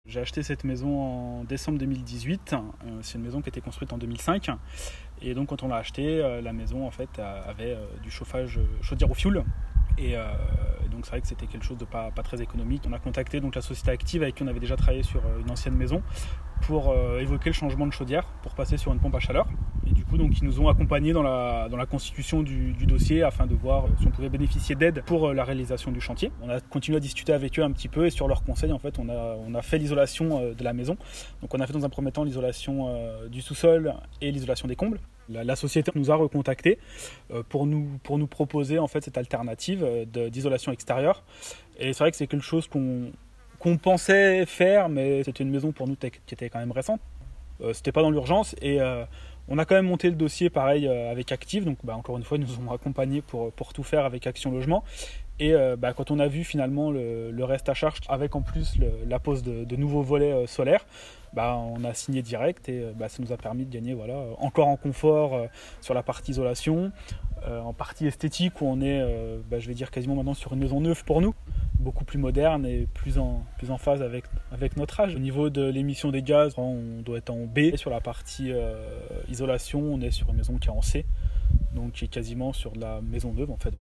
J'ai acheté cette maison en décembre 2018. C'est une maison qui a été construite en 2005. Et donc quand on l'a achetée, la maison en fait avait du chauffage chaudière au fioul. Et donc c'est vrai que c'était quelque chose de pas très économique. On a contacté donc la société Active avec qui on avait déjà travaillé sur une ancienne maison pour évoquer le changement de chaudière pour passer sur une pompe à chaleur. Et du coup donc ils nous ont accompagnés dans la constitution du dossier afin de voir si on pouvait bénéficier d'aide pour la réalisation du chantier. On a continué à discuter avec eux un petit peu et sur leurs conseils en fait on a fait l'isolation de la maison. Donc on a fait dans un premier temps l'isolation du sous-sol et l'isolation des combles. La société nous a recontactés pour nous proposer en fait cette alternative d'isolation extérieure. Et c'est vrai que c'est quelque chose qu'on pensait faire, mais c'était une maison pour nous qui était quand même récente. C'était pas dans l'urgence et on a quand même monté le dossier pareil avec Active. Donc encore une fois, ils nous ont accompagnés pour tout faire avec Action Logement. Et quand on a vu finalement le reste à charge, avec en plus la pose de nouveaux volets solaires, on a signé direct et ça nous a permis de gagner encore en confort sur la partie isolation, en partie esthétique où on est, je vais dire quasiment maintenant sur une maison neuve pour nous, beaucoup plus moderne et plus en phase avec notre âge. Au niveau de l'émission des gaz, on doit être en B. Et sur la partie isolation, on est sur une maison qui est en C, donc qui est quasiment sur de la maison neuve en fait.